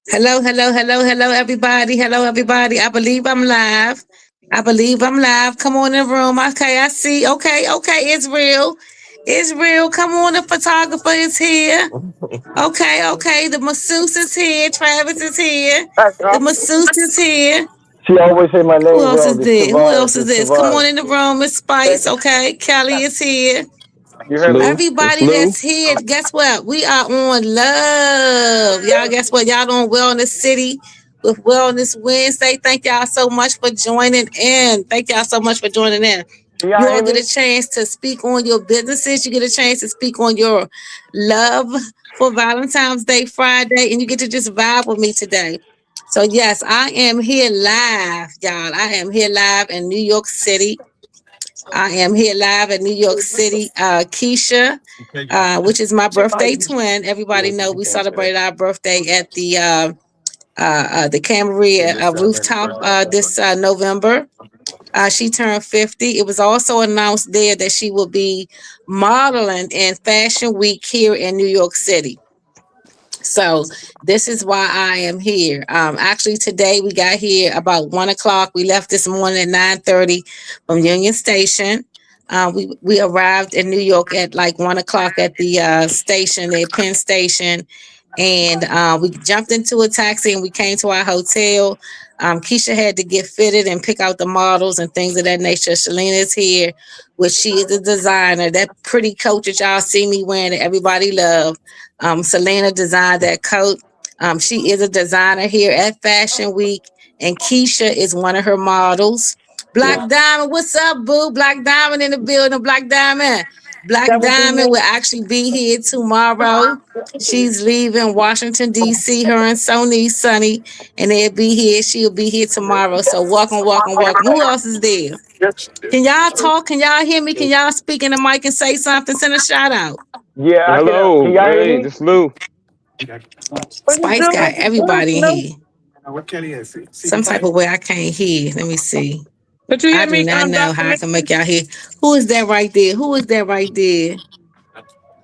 Hello, hello, hello, hello, everybody. Hello, everybody. I believe I'm live. I believe I'm live. Come on in the room. Okay, I see. Okay, okay, it's real. It's real. Come on, the photographer is here. Okay, okay. The masseuse is here. Travis is here. The masseuse is here. She always say my Who name else wrong. is It's there? Who Tavares. else is It's this? Come on Tavares. in the room. It's Spice. Okay, Kelly is here. You It's heard me? Lou. It's Everybody Lou. that's here, guess what? We are on love. Y'all, guess what? Y'all on Wellness City with Wellness Wednesday. Thank y'all so much for joining in. Thank y'all so much for joining in. Can y'all You all hear get a me? chance to speak on your businesses. You get a chance to speak on your love for Valentine's Day Friday, and you get to just vibe with me today. So, yes, I am here live, y'all. I am here live in New York City. I am here live in New York City. Keisha, which is my birthday twin. Everybody know we celebrated our birthday at the Camaria rooftop this November. She turned 50. It was also announced there that she will be modeling in Fashion Week here in New York City. So this is why I am here. Actually, today we got here about 1 o'clock. We left this morning at 9:30 from Union Station. We arrived in New York at like 1 o'clock at the station, the Penn Station, and we jumped into a taxi and we came to our hotel. Keisha had to get fitted and pick out the models and things of that nature. Shalina is here, which she is a designer. That pretty coat that y'all see me wearing that everybody love. Selena designed that coat. She is a designer here at Fashion Week, and Keisha is one of her models. Black Diamond, what's up, boo? Black Diamond in the building. Black Diamond. Black Diamond will actually be here tomorrow. She's leaving Washington, D.C. Her and Sunny, and they'll be here. She'll be here tomorrow. So welcome, welcome, welcome. Who else is there? Can y'all talk? Can y'all hear me? Can y'all speak in the mic and say something? Send a shout out. Yeah, I can. Can Hello. y'all hear Hey, me? this Lou. What you Spice got doing? everybody in here. Some type of way I can't hear. Let me see. But you I hear do me, not know Dr. how I Lisa? can make y'all hear. Who is that right there? Who is that right there? This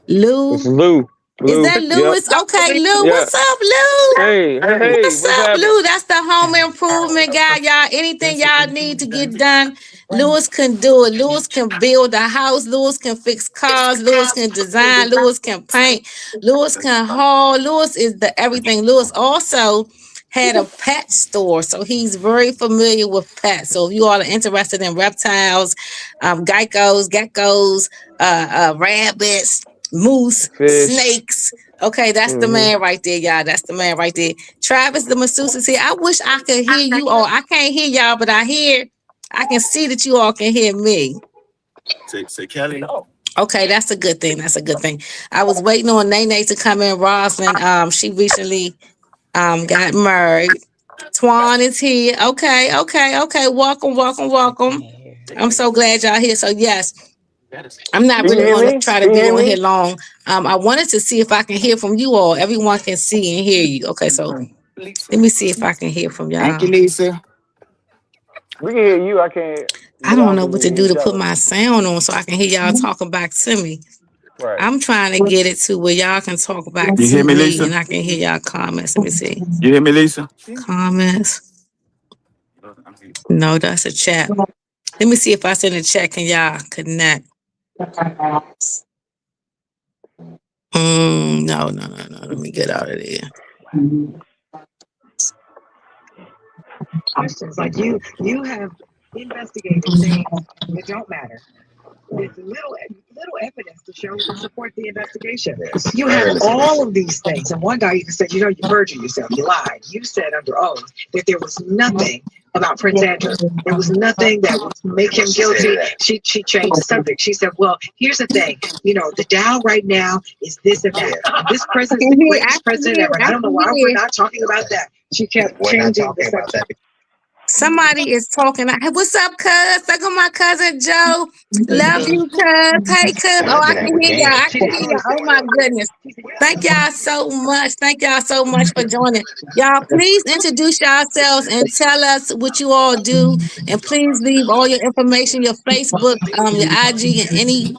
Lou? is Lou. Is Lou. that Yep. Lewis? Dr. Okay, Lisa? Lou. Yeah. What's up, Lou? Hey, What's what's up, happening? Lou? That's the home improvement guy, y'all. Anything y'all need to get done, Lewis can do it. Lewis can build a house. Lewis can fix cars. Lewis can design. Lewis can paint. Lewis can haul. Lewis is the everything. Lewis also had a pet store, so he's very familiar with pets. So if you all are interested in reptiles, geckos, rabbits, moose, Fish. snakes. Okay, that's the Mm-hmm. man right there, y'all. That's the man right there. Travis, the masseuse is here. I wish I could hear you all. I can't hear y'all, but I can see that you all can hear me. Okay, that's a good thing. That's a good thing. I was waiting on Nene to come in. Roslyn, she recently got married. Twan is here. Okay, okay, okay. Welcome, welcome, welcome. I'm so glad y'all here. So yes, I'm not Can you really hear going to me? try to Can you be hear on here me? long. I wanted to see if I can hear from you all. Everyone can see and hear you. Okay, so let me see if I can hear from Thank you, y'all. Lisa. We can hear you. I can't, I but I don't don't know think what we to can hear do to each put other. my sound on so I can hear y'all talking back to me. Right. I'm trying to get it to where y'all can talk back You to hear me, me and Lisa? I can hear y'all comments. Let me see. You hear me, Lisa? Comments. No, that's a chat. Let me see if I send a chat. Can y'all connect? No, no, no, no. Let me get out of there. Questions like you have investigated things that don't matter with little evidence to show to support the investigation. You have all of these things, and one guy even said, you perjured yourself, you lied. You said under oath that there was nothing about Prince Andrew. There was nothing that would make him guilty. She changed the subject. She said, well, here's the thing. The Dow right now is this and that. And this I president's can the hear. I greatest can president hear. ever. And I I don't know can why we're hear. not talking about that. She kept changing the subject. Somebody is talking. Hey, what's up, cuz? Look at my cousin Joe. Love you, cuz. Hey, cuz. Oh, I can hear y'all. I She can didn't hear really y'all. say Oh, my goodness. Thank y'all so much. Thank y'all so much for joining. Y'all, please introduce yourselves and tell us what you all do. And please leave all your information, your Facebook, your IG, and any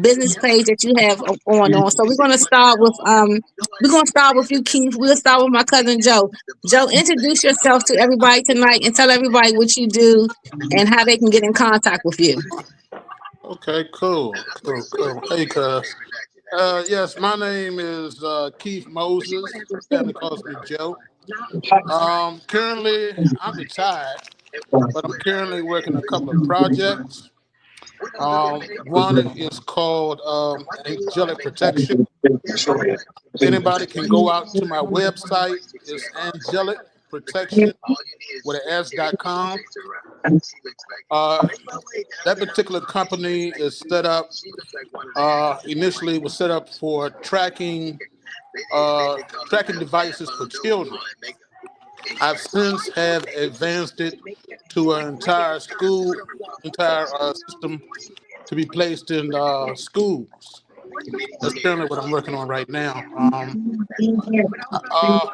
business page that you have going on. So we're gonna start with you, Keith. We'll start with my cousin Joe. Joe, introduce yourself to everybody tonight and tell everybody what you do and how they can get in contact with you. Okay, cool. Hey, cuz. Yes, my name is Keith Moses. Family calls me Joe. Currently, I'm retired, but I'm currently working a couple of projects. One is called Angelic Protection. Anybody can go out to my website. It's Angelic Protection with an S.com. That particular company is set up, initially was set up for tracking devices for children. I've since have advanced it to an entire system to be placed in schools. That's currently what I'm working on right now.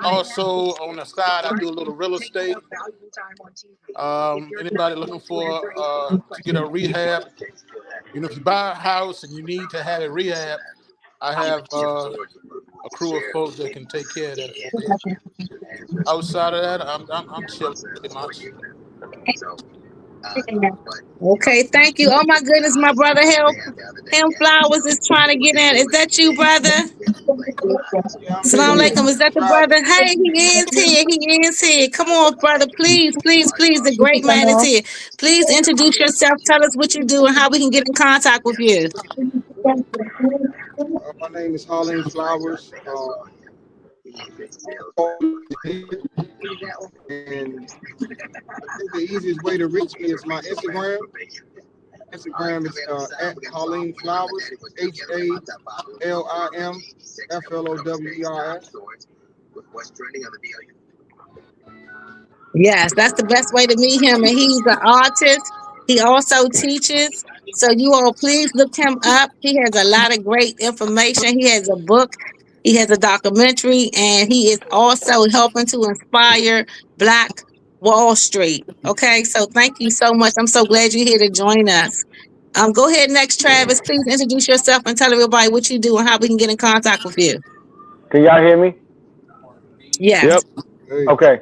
Also, on the side, I do a little real estate. Anybody looking for to get a rehab? If you buy a house and you need to have a rehab, I have a crew of folks that can take care of that for you. Outside of that, I'm chilling pretty much. Okay, thank you. Oh my goodness, my brother Him Flowers is trying to get in. Is that you, brother? Salam alaikum. Is that the brother? Hey, he is here. He is here. Come on, brother. Please, please, please. The great man is here. Please introduce yourself. Tell us what you do and how we can get in contact with you. My name is Harleen Flowers. And I think the easiest way to reach me is my Instagram. Instagram is at Harleen Flowers, HALIMFLOWERS. Yes, that's the best way to meet him. And he's an artist. He also teaches. So you all please look him up. He has a lot of great information. He has a book. He has a documentary, and he is also helping to inspire Black Wall Street. Okay, so thank you so much. I'm so glad you're here to join us. Go ahead next, Travis. Please introduce yourself and tell everybody what you do and how we can get in contact with you. Can y'all hear me? Yes. Yep. Okay.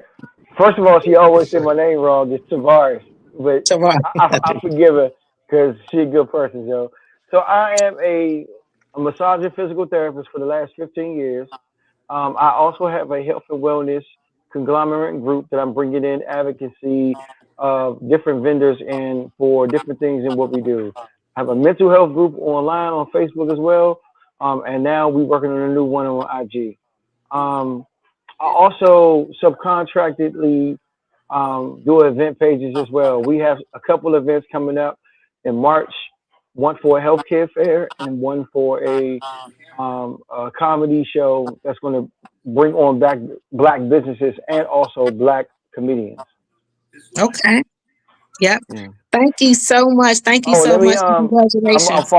First of all, she always said my name wrong. It's Tavares, but I forgive her because she's a good person, Joe. So I am a massage and physical therapist for the last 15 years. I also have a health and wellness conglomerate group that I'm bringing in advocacy of different vendors and for different things in what we do. I have a mental health group online on Facebook as well, and now we're working on a new one on IG. I also subcontractedly do event pages as well. We have a couple events coming up in March, one for a healthcare fair and one for a comedy show that's going to bring on black businesses and also black comedians. Okay. Yep. Yeah. Thank you so much. Thank you so much. Congratulations.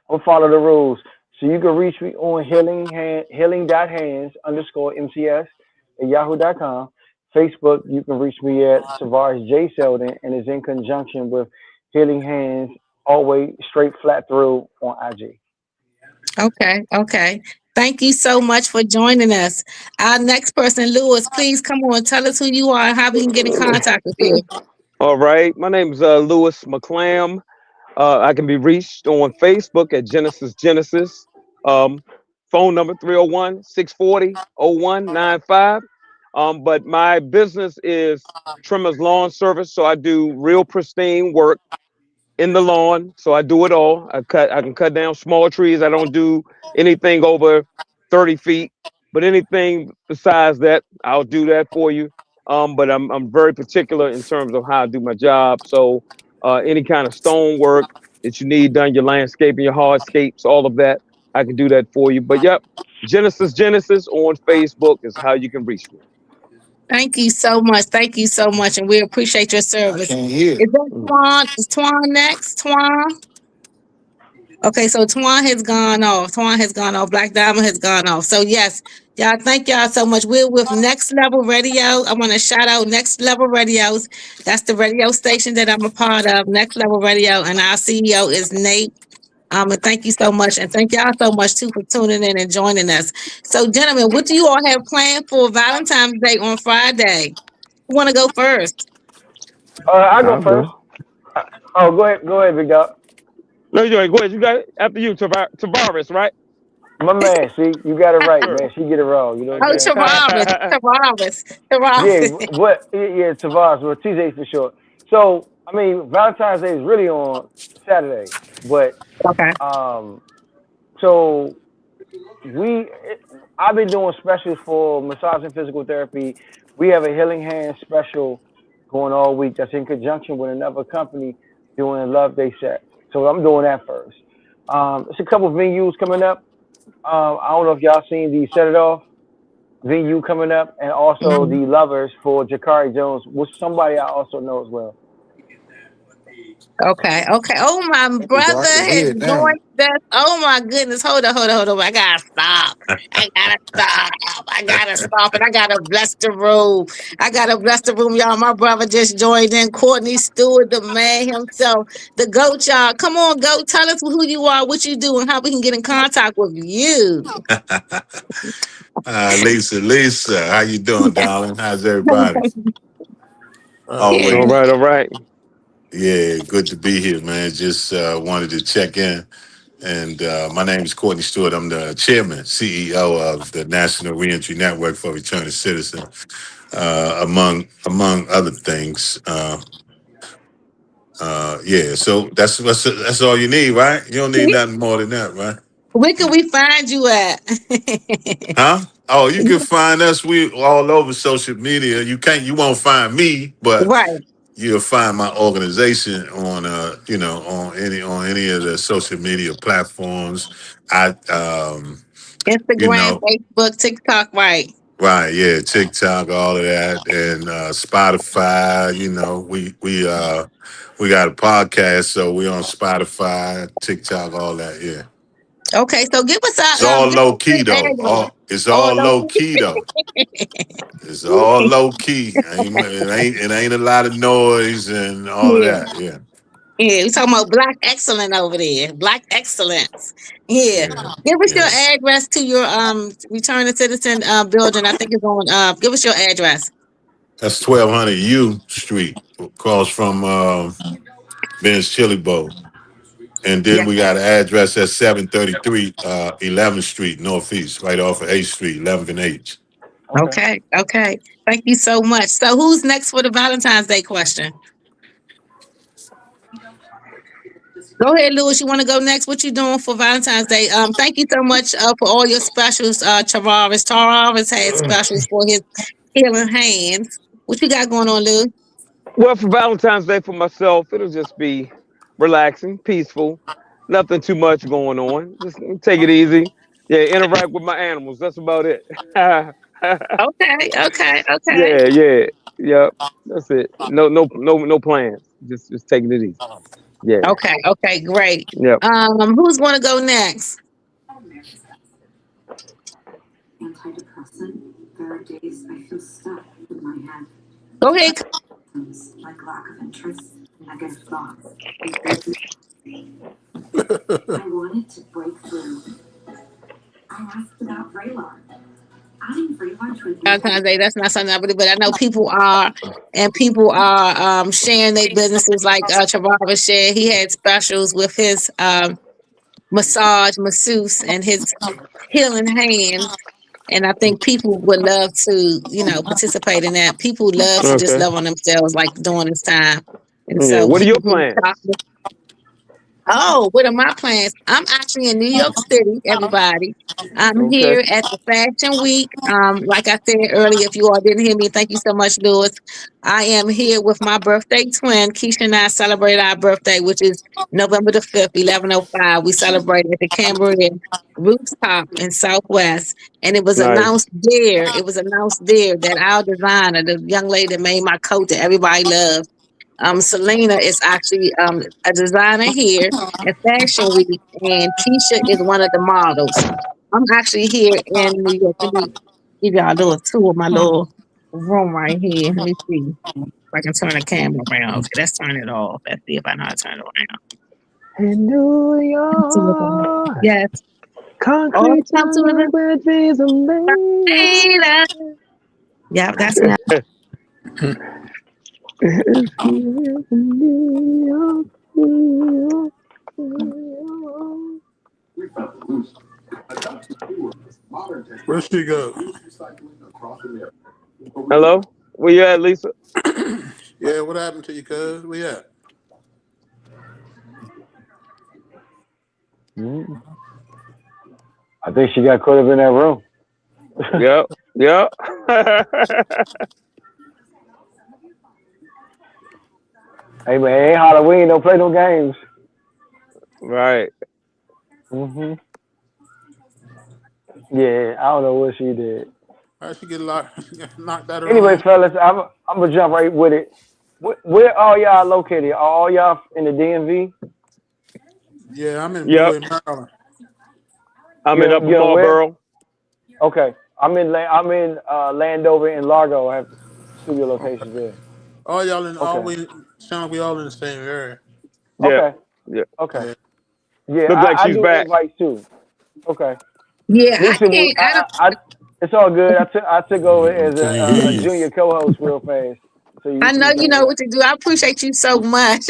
I'll follow the rules. So you can reach me on healing.hands_MCS@yahoo.com. Facebook, you can reach me at Tavares J. Selden, and it's in conjunction with Healing Hands, always straight flat through on IG. Okay. Thank you so much for joining us. Our next person, Lewis, please come on. Tell us who you are and how we can get in contact with you. All right. My name is Lewis McClam. I can be reached on Facebook at Genesis. Phone number 301-640-0195. But my business is Trimmers Lawn Service. So I do real pristine work in the lawn. So I do it all. I can cut down small trees. I don't do anything over 30 feet, but anything besides that, I'll do that for you. But I'm very particular in terms of how I do my job. So any kind of stone work that you need done, your landscaping, your hardscapes, all of that, I can do that for you. But yep, Genesis on Facebook is how you can reach me. Thank you so much. Thank you so much. And we appreciate your service. Is that Twan? Is Twan next? Twan? Okay, so Twan has gone off. Black Diamond has gone off. So yes, y'all, thank y'all so much. We're with Next Level Radio. I want to shout out Next Level Radios. That's the radio station that I'm a part of, Next Level Radio. And our CEO is Nate And thank you so much. And thank y'all so much too for tuning in and joining us. So, gentlemen, what do you all have planned for Valentine's Day on Friday? Who want to go first? I go I'll first. go. Oh, go ahead, big dog. No, you go ahead. You got it. After you, Tavares, right? My man, see, you got it right, Sure. man. She get it wrong. You know what Oh, I'm saying? Tavares, Tavares, Yeah, Tavares. yeah, Tavares, well, TJ for short. So, I mean, Valentine's Day is really on Saturday, but Okay. um, so we, I've been doing specials for massage and physical therapy. We have a healing hand special going all week. That's in conjunction with another company doing a Love Day set. So I'm doing that first. There's a couple of venues coming up. I don't know if y'all seen the Set It Off venue coming up, and also Mhm. the Lovers for Jakari Jones, which somebody I also know as well. Okay, okay. Oh, my So I brother can has hear it now. joined us. Oh my goodness. Hold on, hold on, hold on. I gotta stop. I gotta stop. I gotta stop. And I gotta bless the room. I gotta bless the room, y'all. My brother just joined in. Courtney Stewart, the man himself, the GOAT, y'all. Come on, GOAT. Tell us who you are, what you do, and how we can get in contact with you. Lisa, how you doing, darling? How's everybody? Yeah. All Always, right, all right. yeah, good to be here, man. Just wanted to check in. And my name is Courtney Stewart. I'm the chairman, CEO of the National Reentry Network for Returning Citizens, among other things. Yeah, so that's all you need, right? You don't need nothing more than that, right? Where can we find you at? Huh? Oh, you can find us. We all over social media. You won't find me, but Right. you'll find my organization on on any of the social media platforms. I you Instagram, know Facebook, TikTok, right. right, yeah, TikTok, all of that, and Spotify. We got a podcast, so we on Spotify, TikTok, all that. Yeah, Okay, so it's all give us low key your though. address. It's Oh all no. low key though. It's all low key. It ain't a lot of noise and all of Yeah. that. Yeah, Yeah, we talking about black excellence over there. Black excellence. Yeah. yeah, Give us your yes. address to your return to citizen building. I think it's on give us your address. That's 1200 U Street, across from Ben's Chili Bowl. And then Yeah. we got an address at 733 11th Street Northeast, right off of 8th Street, 11th and H. Okay. Okay. Okay. Thank you so much. So who's next for the Valentine's Day question? Go ahead, Lewis. You want to go next? What you doing for Valentine's Day? Thank you so much for all your specials, Tavares. Tavares had specials for his healing hands. What you got going on, Lou? Well, for Valentine's Day for myself, it'll just be relaxing, peaceful, nothing too much going on. Just take it easy. Yeah, interact with my animals. That's about it. Yeah, Okay, okay, okay, yeah, yep. That's it. No plans. Just taking it easy. Yeah, okay, okay, great. yep. Who's going to go next? Go ahead. Valentine's Day. That's not something I believe, but I know people are, and people are sharing their businesses. Like Travava shared, he had specials with his masseuse, and his healing hands. And I think people would love to, participate in that. People love to just Okay. love on themselves, like during this time. And Yeah. so What are he your was doing plans? Oh, what are my plans? I'm actually in New York City, everybody. I'm Okay. here at the Fashion Week. Like I said earlier, if you all didn't hear me, thank you so much, Lewis. I am here with my birthday twin. Keisha and I celebrate our birthday, which is November the 5th, 11:05. We celebrate at the Cambria Rooftop in Southwest. And it was Nice. announced there, that our designer, the young lady that made my coat that everybody loves, Selena is actually a designer here at Fashion Week, and Keisha is one of the models. I'm actually here in New York. Let me give y'all a little tour of my little room right here. Let me see if I can turn the camera around. Okay, let's turn it off. Let's see if I know how to turn it around. In New York, Yes. All concrete come to jungle the where dreams are made. later. Yeah, that's me. It's here in New York, New York, New Where she go? Hello, where you at, Lisa? Yeah, what happened to you, cuz? Where you at? York. I think she got caught up in that room. Yep, yep. Hey man, it ain't Halloween. Don't play no games. Right. Hmm. Yeah, I don't know what she did. How'd she get locked, knocked out of the Anyway, room? fellas, I'm gonna jump right with it. Where are y'all located? Are all y'all in the DMV? Yeah, I'm in Yep. Bowie, Maryland. I'm in Upper You in where? Marlboro. Okay, I'm in Landover and Largo. I have studio locations there. All y'all in all Okay, we sound like we all in the same area. Yep. okay, Yep. okay. Yeah. Yeah, Look like I she's do back. invites too. Okay. Yeah, I Lisa, can't. I don't. it's all good. I took over as Can't hear a you. junior co-host real fast, so I know you you can. know what to do. I appreciate you so much.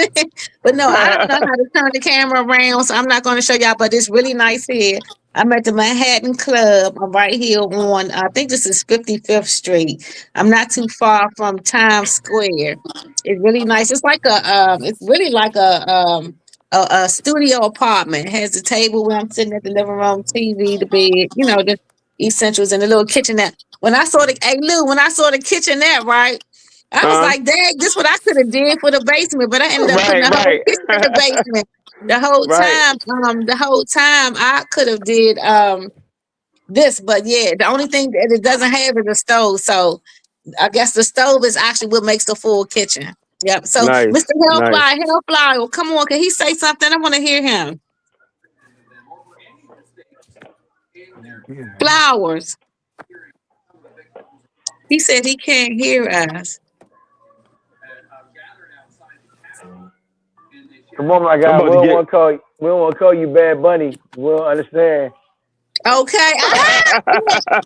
But no, I don't know how to turn the camera around, so I'm not going to show y'all. But it's really nice here. I'm at the Manhattan Club. I'm right here on, I think this is 55th Street. I'm not too far from Times Square. It's really nice. It's really like a studio apartment. It has a table where I'm sitting at the living room, TV, the bed, the essentials, and the little kitchenette. When I saw the kitchenette, right? I was Huh? like, dang, this what I could have did for the basement, but I ended up putting Right. the whole Right. kitchen in the basement. Right. The whole time I could have did this, but yeah, the only thing that it doesn't have is a stove. So I guess the stove is actually what makes the full kitchen. Yep. So Nice. Mr. Nice. Hellfly, well, come on, can he say something? I want to hear him. Flowers. He said he can't hear us. Come on, my I'm guy. about to get. We don't want to call you Bad Bunny. We don't understand. Okay. Yeah.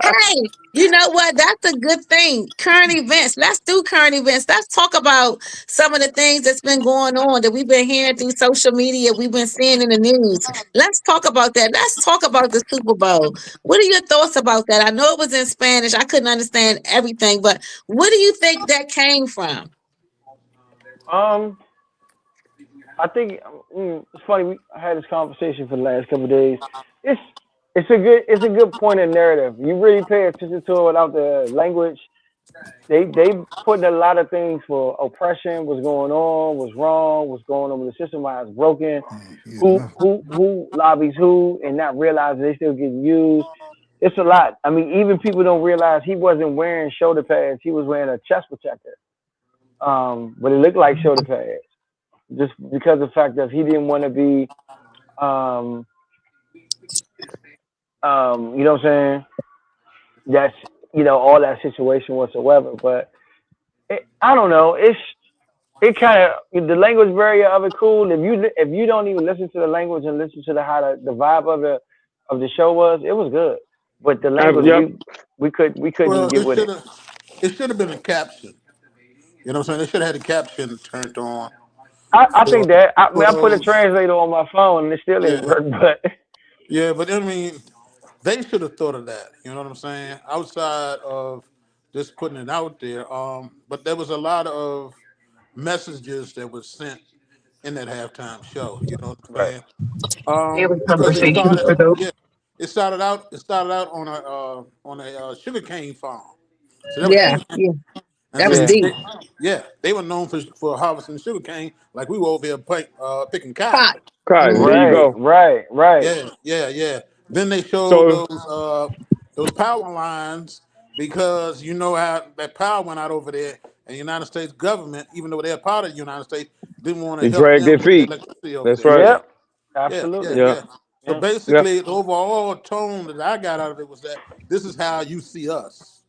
Hey, you know what? That's a good thing. Current events. Let's do current events. Let's talk about some of the things that's been going on that we've been hearing through social media. We've been seeing in the news. Let's talk about that. Let's talk about the Super Bowl. What are your thoughts about that? I know it was in Spanish. I couldn't understand everything, but what do you think that came from? Um, I think it's funny. I had this conversation for the last couple of days. It's it's a good point of narrative. You really pay attention to it without the language. They putting a lot of things for oppression, what's going on, what's wrong, what's going on with the system, why it's broken, Can't hear nothing. who lobbies who, and not realizing they still getting used. It's a lot. I mean, even people don't realize he wasn't wearing shoulder pads. He was wearing a chest protector. But it looked like shoulder pads just because of the fact that he didn't want to be, um, you know what I'm saying? That's all that situation whatsoever. But I don't know. It kind of the language barrier of it cool. If you don't even listen to the language and listen to how the vibe of the show was, it was good. But the language Yep. we couldn't Well, get with it. it should have been a caption. You know what I'm saying? They should have had the caption turned on. I For think that for I put a those translator on my phone and it still didn't yeah. work. But Yeah, but I mean they should have thought of that. You know what I'm saying? Outside of just putting it out there. But there was a lot of messages that was sent in that halftime show. You know what I'm right, saying? Daily Because conversations for those. yeah, it started out on a sugarcane farm. So that was Yeah, sugarcane. yeah. And That was see, yeah, deep. yeah, they were known for harvesting sugarcane, like we were over here picking cotton. Pot. Cotton. There Hmm. you right, go. right, right. Yeah, yeah, yeah. Then they showed So those power lines because you know how that power went out over there, and the United States government, even though they're part of the United States, didn't want to they help drag them their get the feet. electricity over That's there. right. Yeah, Yep, yeah, yeah, absolutely. Yeah. yeah. So Yeah, Yeah. basically, the overall tone that I got out of it was that this is how you see us.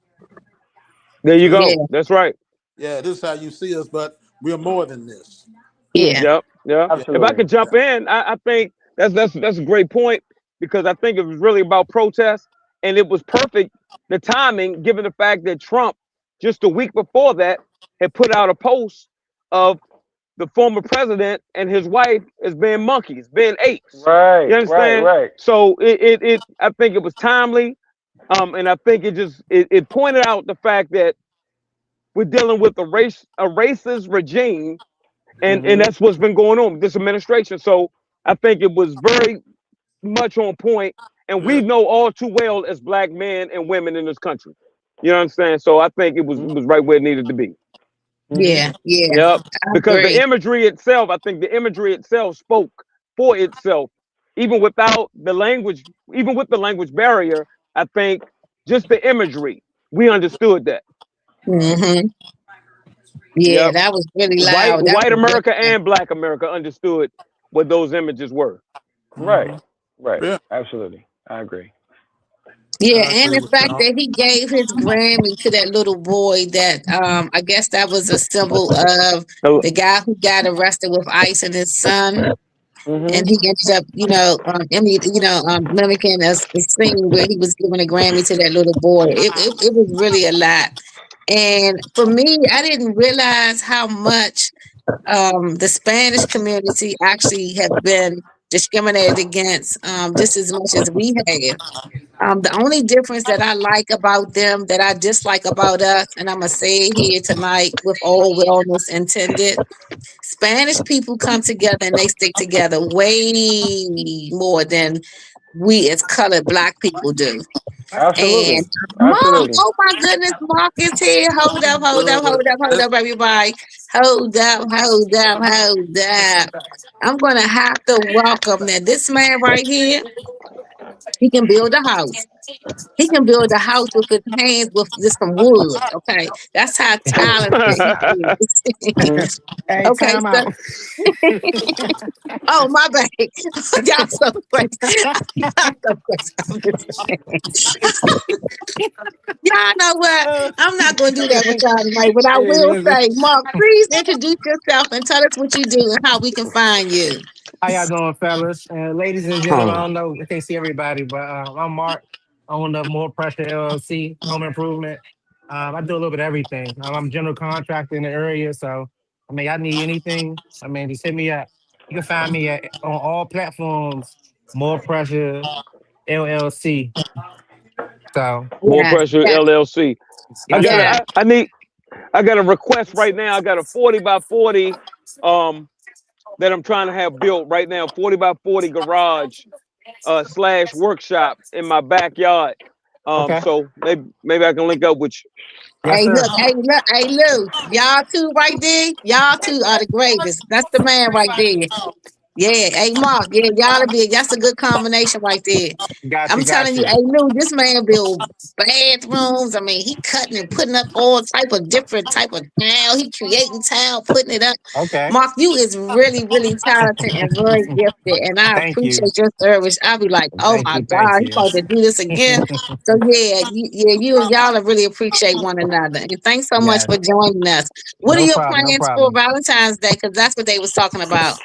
There you See, Yeah, go. That's right. yeah, this is how you see us, but we're more than this. yeah. Yep. Yeah. If I Absolutely. could jump in, I think that's a great point because I think it was really about protest and it was perfect the timing given the fact that Trump just a week before that had put out a post of the former president and his wife as being monkeys, being apes. You Right, right, understand? right. So it I think it was timely. And I think it pointed out the fact that we're dealing with a racist regime and Mhm. that's what's been going on with this administration. So I think it was very much on point, and we Yeah. know all too well as black men and women in this country. You know what I'm saying? So I think it was right where it needed to be. Mhm. Yeah, yeah, Yep. I Because the agree. imagery itself, I think the imagery itself spoke for itself, even without the language, even with the language barrier. I think just the imagery, we understood that. Hmm. Yeah, Yep. that was really White loud. That white was America really, and black America understood what those images were. Right, Hmm. right. Yeah. Absolutely. I agree. yeah, I and agree the with fact y'all. that he gave his Grammy to that little boy that I guess that was a symbol of So, the guy who got arrested with ICE and his son. And Mhm. he ended up, mimicking a scene where he was giving a Grammy to that little boy. It was really a lot. And for me, I didn't realize how much the Spanish community actually have been discriminated against just as much as we have. The only difference that I like about them, that I dislike about us, and I'm gonna say it here tonight with all wellness intended, Spanish people come together and they stick together way more than we as colored black people do. And Absolutely. Mark, Absolutely. oh my goodness, Mark is here. Hold up, hold up, hold Good. up, hold up, everybody. Hold up, hold up, hold up. I'm gonna have to welcome that. This man right here, he can build a house. He can build a house with his hands with just some wood. Okay. That's how talented he is. Mhm. Hey, Okay, time so out. oh my bad. Y'all so crazy. Y'all so crazy. I'm just y'all know what? I'm not gonna do that with y'all tonight, but I Hey, will listen. say, Mark, please introduce yourself and tell us what you do and how we can find you. How y'all doing, fellas? Ladies and gentlemen, I don't know, I can't see everybody, but I'm Mark, owner of More Pressure LLC, Home Improvement. I do a little bit of everything. I'm general contractor in the area, so I mean, I need anything. I mean, just hit me up. You can find me on all platforms. More Pressure LLC. So More Yes, pressure, yes, LLC. yes, sir. yes. I got a request right now. I got a 40 by 40 um that I'm trying to have built right now. 40 by 40 garage slash workshop in my backyard. Okay. So maybe I can link up with you. Yes, sir. Hey, look, hey, Lou. Y'all two right there. Y'all two are the greatest. That's the man right there. Yeah, hey Mark, yeah, y'all be that's a good combination right there. Got I'm you, got telling you, you. hey Lou, this man build bathrooms. I mean, he cutting and putting up all type of different type of tile. He creating tile, putting it up. Okay. Mark, you is really, really talented and very gifted, and I Thank you. appreciate your service. I'll be like, oh Thank my you. Thank God, he you. about to do this again. So yeah, you and y'all really appreciate one another. And thanks so much Yeah. for joining us. What are No your problem. No plans for problem. Valentine's Day? Because that's what they was talking about.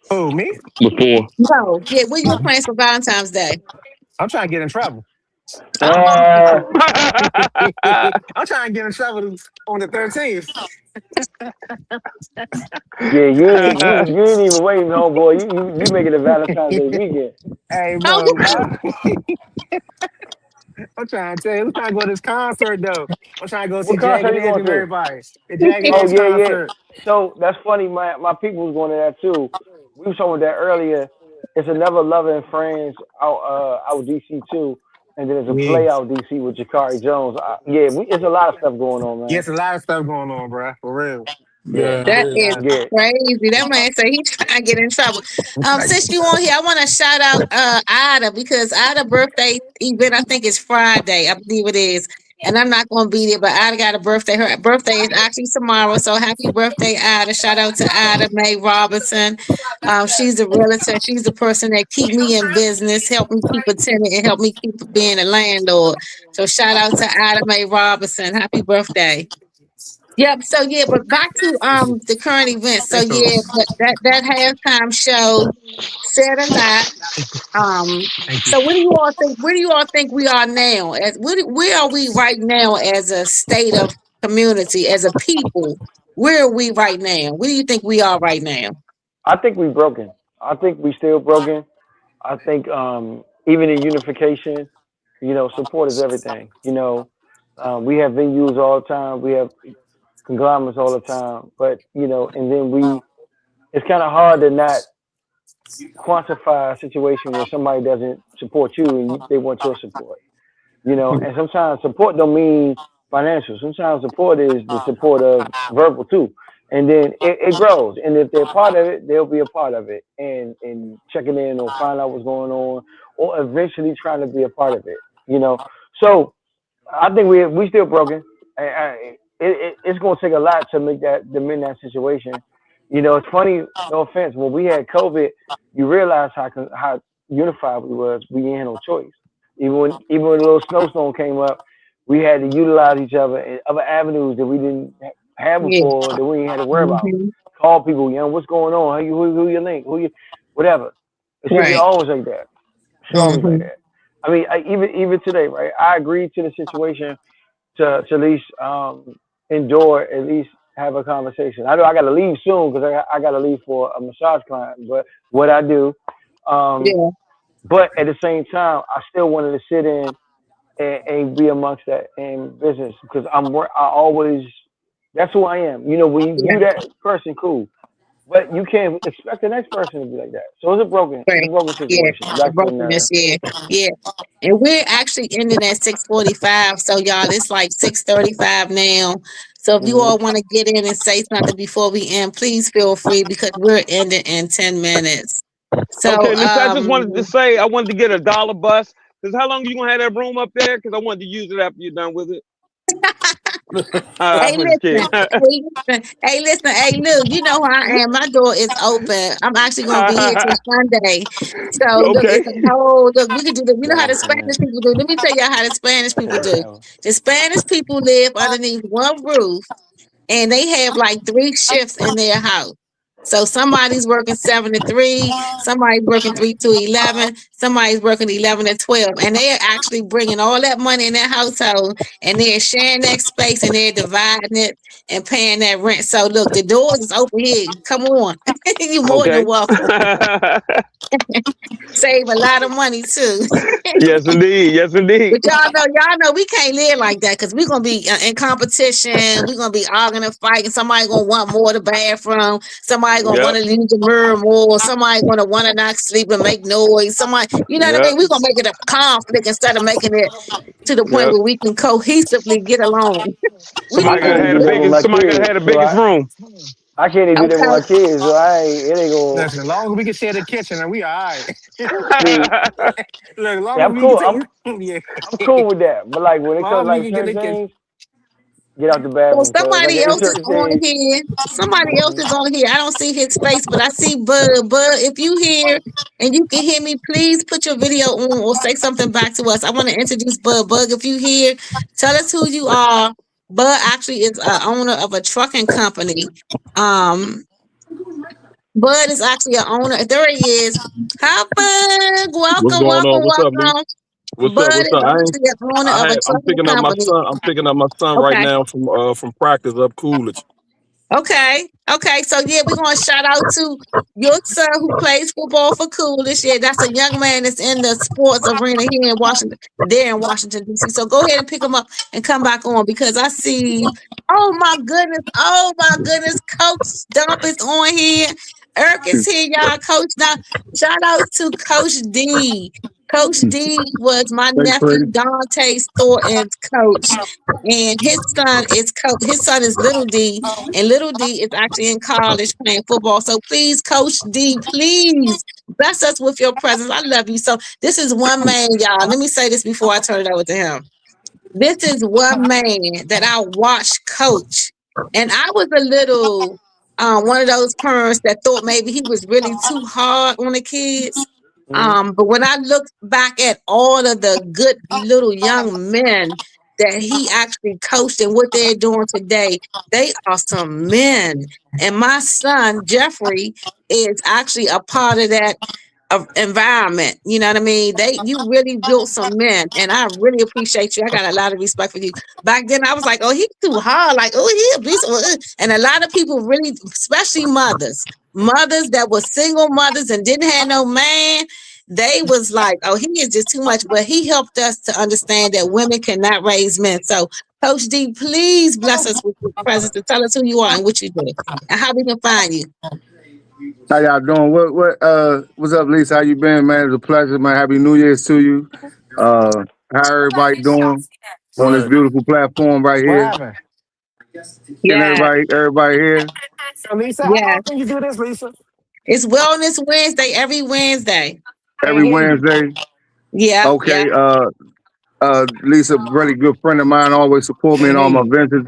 Who, me? Before. No, yeah, what are your plans for Valentine's Day? I'm trying to get in trouble. Oh, I'm trying to get in trouble on the 13th. Yeah, you ain't even waiting, homeboy. You making it Valentine's Day weekend. Hey, oh, bro. I'm trying to tell you, I'm trying to go to this concert, though. I'm trying to go see What concert Jagged you Edge going and to? everybody. The Jagged Oh Edge yeah, yeah. concert. So that's funny. My people was going to that too. We were talking about that earlier. It's another Lover and Friends out DC too, and then there's a Yeah. play out DC with Jakari Jones. Yeah, it's a lot of stuff going on, Yeah, man. it's a lot of stuff going on, bro. For real. Yeah, Yeah, it that is. is yeah. crazy. That man said he trying to get in trouble. Like, Since you on here, I want to shout out Ida because Ida birthday event I think is Friday. I believe it is. And I'm not going to be there, but Ida got a birthday. Her birthday is actually tomorrow. So happy birthday, Ida. Shout out to Ida Mae Robinson. She's a realtor. She's the person that keep me in business, help me keep a tenant, and help me keep being a landlord. So shout out to Ida Mae Robinson. Happy birthday. Yep. So yeah, but back to the current event. So Thank you. yeah, but that halftime show said a lot. Thank you. So what do you all think? Where do you all think we are now? Where are we right now as a state of community, as a people? Where are we right now? Where do you think we are right now? I think we broken. I think we still broken. I think even in unification, support is everything. We have venues all the time. We have conglomerates all the time. But and then it's kind of hard to not quantify a situation where somebody doesn't support you and they want your support. And sometimes support don't mean financial. Sometimes support is the support of verbal too. And then it grows. And if they're part of it, they'll be a part of it and checking in or find out what's going on or eventually trying to be a part of it. So I think we still broken. It's going to take a lot to mend that situation. It's funny. No offense. When we had COVID, you realize how unified we was. We ain't had no choice. Even when a little snowstorm came up, we had to utilize each other in other avenues that we didn't have Yeah. before that we ain't had to worry about. Hmm. Call people, what's going on? Who you link? Whatever. It should be Right. always like that. It's always like Hmm. that. I mean, even today, right? I agreed to the situation to at least endure, at least have a conversation. I know I got to leave soon because I got to leave for a massage client. But what I do, um, Yeah. but at the same time, I still wanted to sit in and be amongst that in business because I always that's who I am. When Yeah. you that person, cool. But you can't expect the next person to be like that. So it's a Right. broken Yeah. situation. The Back to the brokenness. narrative. Yeah. Yeah. And we're actually ending at 6:45. So y'all, it's like 6:35 now. So if you Hmm. all want to get in and say something before we end, please feel free because we're ending in 10 minutes. So Okay, Lisa, I just wanted to say I wanted to get a dollar bus. Cause how long you gonna have that room up there? Cause I wanted to use it after you're done with it. hey, I'm just kidding. listen. Hey, look, you know who I am. My door is open. I'm actually going to be here till Sunday. So, look, Okay. it's a whole, look, we could do the, you know how the Yo, Spanish man. people do. Let me tell y'all how the Spanish people do. Yo. The Spanish people live underneath one roof and they have like three shifts in their house. So somebody's working 7 to 3, somebody's working 3 to 11, somebody's working 11 to 12, and they are actually bringing all that money in their household, and they're sharing that space, and they're dividing it and paying that rent. So look, the doors is open here. Come on, you're more than Okay. welcome. Save a lot of money too. Yes, indeed. Yes, indeed. But y'all know we can't live like that because we're gonna be in competition. We're gonna be arguing and fighting. Somebody gonna want more of the bathroom. Somebody gonna want Yep. to use the mirror more. Somebody gonna want to not sleep and make noise. Somebody, you know what I Yep. mean? We're gonna make it a conflict instead of making it to the point Yep. where we can cohesively get along. We I Somebody need to gotta can't do even have do the that with that. biggest. my Somebody gotta kids. have the So biggest room. I can't even do that with my Okay. kids. So it ain't gonna Listen, as long as we can share the kitchen, and we all right. see. Look, as long Yeah, as I'm we can cool. take, yeah. I'm cool with that. But like when As it comes long to as we like can get certain the kitchen. things, get out the So bathroom. Cause like somebody at else is certain on stage, here. Somebody else hmm is on here. I don't see his face, but I see Bud. Bud, if you here and you can hear me, please put your video on or say something back to us. I want to introduce Bud. Bud, if you here, tell us who you are. Bud actually is a owner of a trucking company. Um, Bud is actually an owner. There he is. Hi, Bud. What's Welcome, going welcome, on? What's up, B? welcome. What's up? Bud What's is up? actually an owner of a I'm trucking picking up my company. son. I'm picking up my son right Okay. now from practice up Coolidge. Okay. Okay. So yeah, we're gonna shout out to your son who plays football for Coolidge. Yeah, that's a young man that's in the sports arena here in Washington, there in Washington, D.C. So go ahead and pick him up and come back on because I see oh my goodness, oh my goodness, Coach Dump is on here. Irk is here, y'all. Coach now. Shout out to Coach D. Coach D was my Thanks, nephew Freddie. Dante's Thornton's coach. And his son is Little D, and Little D is actually in college playing football. So please, Coach D, please bless us with your presence. I love you. So this is one man, y'all. Let me say this before I turn it over to him. This is one man that I watched coach, and I was a little one of those parents that thought maybe he was really too hard on the kids. hmm But when I look back at all of the good little young men that he actually coached and what they're doing today, they are some men. And my son, Jeffrey, is actually a part of that environment. You know what I mean? You really built some men, and I really appreciate you. I got a lot of respect for you. Back then, I was like, oh, he's too hard. Like, oh, he'll be so. And a lot of people really, especially mothers that were single mothers and didn't have no man. They was like, oh, he is just too much. But he helped us to understand that women cannot raise men. So, Coach D, please bless us with your presence and tell us who you are and what you do and how we can find you. How y'all doing? What's up, Lisa? How you been, man? It's a pleasure, man. Happy New Year's to you. How everybody doing on this Good. beautiful platform right What here? happened? Can Yeah, everybody here? So Lisa, how yeah. often you do this, Lisa? It's Wellness Wednesday every Wednesday. Every Can't hear you. Wednesday. Yep, Okay. yep, Lisa, really good friend of mine, always support me in Can't all hear my you. ventures.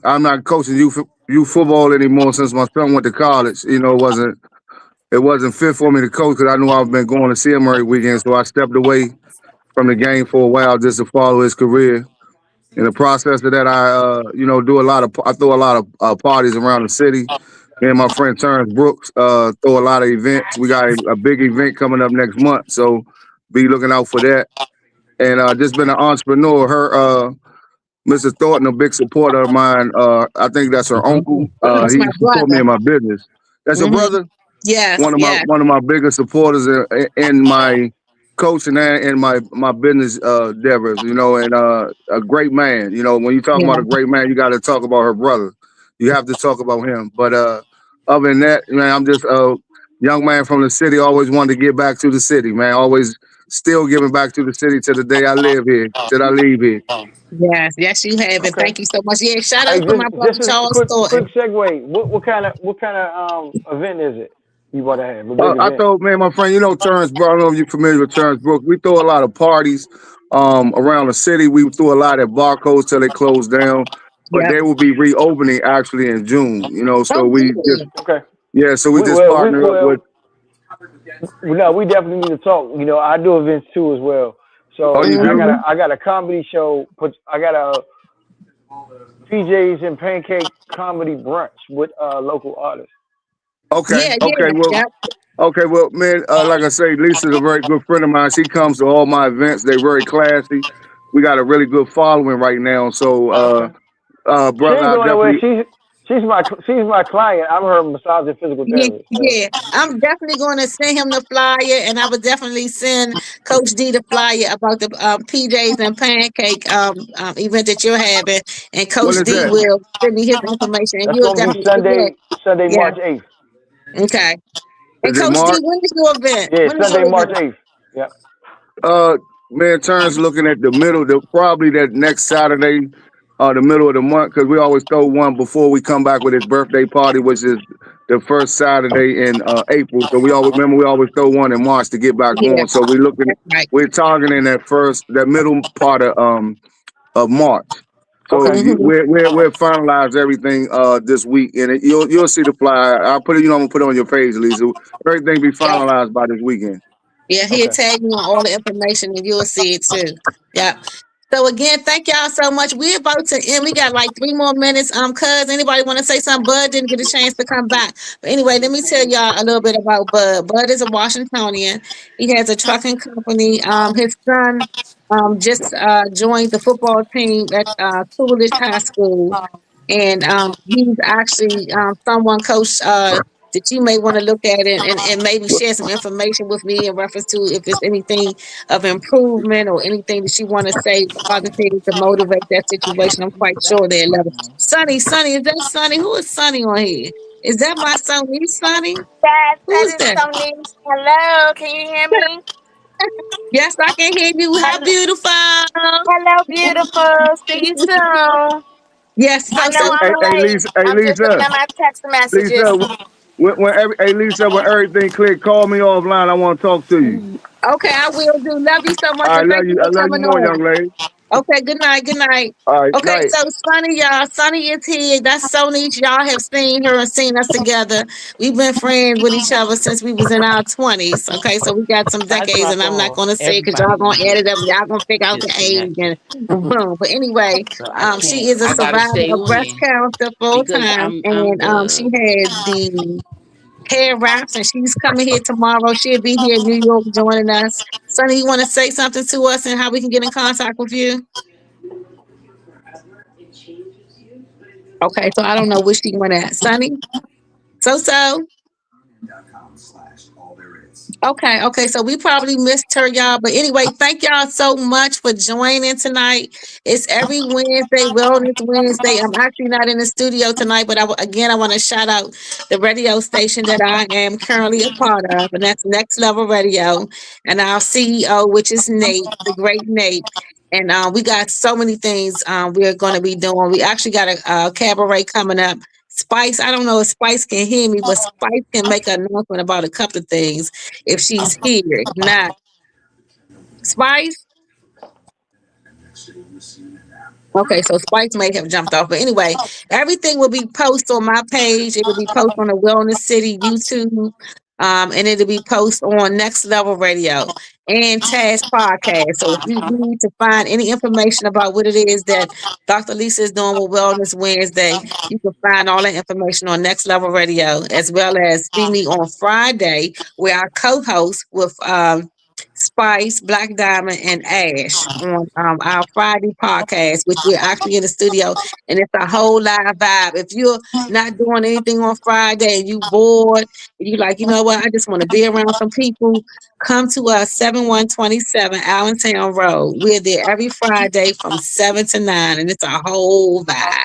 I'm not coaching youth football anymore since my son went to college. It wasn't fit for me to coach because I knew I've been going to see him every weekend. So I stepped away from the game for a while just to follow his career. In the process of that, I throw a lot of parties around the city. Me and my friend Terrence Brooks throw a lot of events. We got a big event coming up next month, so be looking out for that. And just been an entrepreneur. Mr. Thornton, a big supporter of mine. I think that's her uncle. that's my He support me brother. in my business. That's your Hmm. brother. Yes, yes, One of my biggest supporters in my coaching and in my business endeavors, and a great man. When you talk yeah, about a great man, you got to talk about her brother. You have to talk about him. But other than that, man, I'm just a young man from the city. Always wanted to get back to the city, man. Always still giving back to the city to the day I live here, till I leave here. yes, yes. You have, and Okay. thank you so much. Yeah, shout Hey, out to my brother just a Charles quick Thornton. segue. What kind of event is it you want to have? A big I event. thought, man, my friend, Terrence Brook. I don't know if you're familiar with Terrence Brooks. We throw a lot of parties around the city. We threw a lot at Barcodes till they closed down, but Yep. they will be reopening actually in June. So Oh, we just good. yeah, so we We just well we partner up with. well no, we definitely need to talk. I do events too as well. Oh, So you and I got do? a I got a comedy show. I got a PJs and Pancake comedy brunch with local artists. Okay, Yeah, okay, yeah, well, yep. okay, well, man, like I say, Lisa's a very good friend of mine. She comes to all my events. They're very classy. We got a really good following right now. So, Okay. She brother, ain't I going nowhere. definitely. She's my client. I'm her massage and physical Yeah, therapist. So yeah. I'm definitely going to send him the flyer, and I would definitely send Coach D the flyer about the PJs and pancake event that you're having, and When Coach is D that? will send me his information, and that's you'll gonna be definitely, yeah, Sunday, yeah, March 8th. okay. And Is it Coach D, March? when is your event? Yeah, When is Sunday, your March event? 8th. Yeah. Uh, man, Terrence looking at the middle, probably that next Saturday, the middle of the month, because we always throw one before we come back with his birthday party, which is the first Saturday in April. So we always throw one in March to get back Yeah, going. So that's right. we're targeting that middle part of March. So Okay. Hmm. we're finalize everything this week, and you'll see the flyer. I'll put it. I'm gonna put it on your page, Lisa. Everything be finalized by this weekend. Yeah, he'll Okay. tag you on all the information and you'll see it too. Yeah. So again, thank y'all so much. We're about to end. We got like 3 more minutes. Cuz anybody want to say something? Bud didn't get a chance to come back. But anyway, let me tell y'all a little bit about Bud. Bud is a Washingtonian. He has a trucking company. His son just joined the football team at Coolidge High School. And he's actually someone, Coach, that you may want to look at it and maybe share some information with me in reference to if there's anything of improvement or anything that you want to say positive to motivate that situation. I'm quite sure they'll love it. Sonny, is that Sonny? Who is Sonny on here? Is that my son? Is Sonny? Yes, Who that is is that? Tony. Hello, can you hear me? Yes, I can hear you. How Hello, beautiful. hello, beautiful. See you soon. Yes, I know so I'm late. Hey I'm just looking Lisa, at my text messages. Lisa, hey Lisa, when everything clear, call me offline. I want to talk to you. okay, I will do. Love you so much and thank you I for love you coming more, on. young lady. Okay, good night, good night. All right, Okay, night. so Sunny, y'all. Sunny is here. That's Sony. Y'all have seen her and seen us together. We've been friends with each other since we was in our 20s. Okay, so we got some I decades, drop and I'm not off. gonna say because y'all Everybody gonna add it up. leaves. Y'all gonna figure out the age Disconnected. and boom. But anyway, So I she can't. is a I gotta survivor stay of breast on cancer full because time, I'm and she the. has the hair wraps, and she's coming here tomorrow. She'll be here in New York joining us. Sonny, you want to say something to us and how we can get in contact with you? Okay, so I don't know which she went at. Sonny? So. Okay, okay. So we probably missed her, y'all. But anyway, thank y'all so much for joining tonight. It's every Wednesday, Wellness Wednesday. I'm actually not in the studio tonight, but again, I want to shout out the radio station that I am currently a part of, and that's Next Level Radio, and our CEO, which is Nate, the great Nate. And we got so many things we're going to be doing. We actually got a cabaret coming up. Spice, I don't know if Spice can hear me, but Spice can make an announcement about a couple of things if she's here. If not, Spice. Okay, so Spice may have jumped off. But anyway, everything will be posted on my page. It will be posted on the Wellness City YouTube. And it'll be posted on Next Level Radio and Task Podcast. So if you need to find any information about what it is that Dr. Lisa is doing with Wellness Wednesday, you can find all that information on Next Level Radio, as well as see me on Friday, where I co-host with Spice, Black Diamond, and Ash on our Friday podcast, which we're actually in the studio, and it's a whole live vibe. If you're not doing anything on Friday and you bored, and you like, you know what, I just want to be around some people, come to us 7127 Allentown Road. We're there every Friday from 7 to 9, and it's a whole vibe.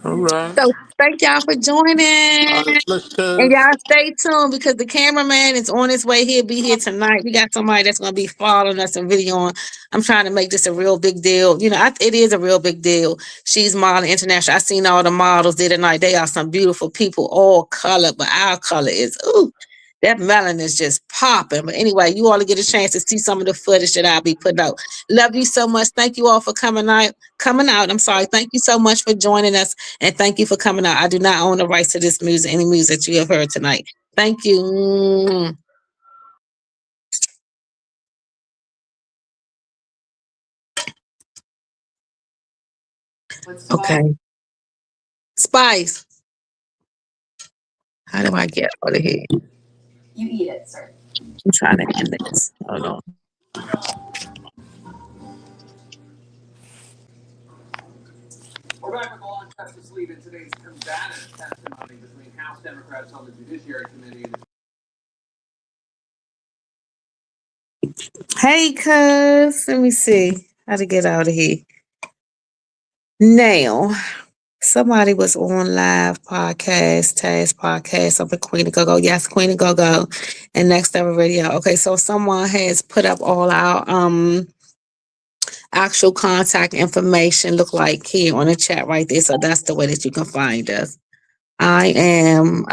All right. So thank y'all for joining. All right, And listeners. y'all stay tuned because the cameraman is on his way. He'll be here tonight. We got somebody that's going to be following us and videoing. I'm trying to make this a real big deal. You know, it is a real big deal. She's modeling international. I seen all the models there tonight. They are some beautiful people, all color, but our color is, ooh, that melon is just popping. But anyway, you all get a chance to see some of the footage that I'll be putting out. Love you so much. Thank you all for coming out. I'm sorry. Thank you so much for joining us. And thank you for coming out. I do not own the rights to this music, any music that you have heard tonight. Thank you. Okay. Spice. How do I get out of here? You eat it, sir. I'm trying to end this. Hold on. We're back with the long Justice League in today's combative testimony between House Democrats on the Judiciary Committee. Hey, cuz. Let me see how to get out of here. Now, somebody was on live podcast, Task Podcast of the Queen of Go-Go. Yes, Queen of Go-Go and Next Level Radio. Okay, so someone has put up all our actual contact information, look like here on the chat right there. So that's the way that you can find us. I am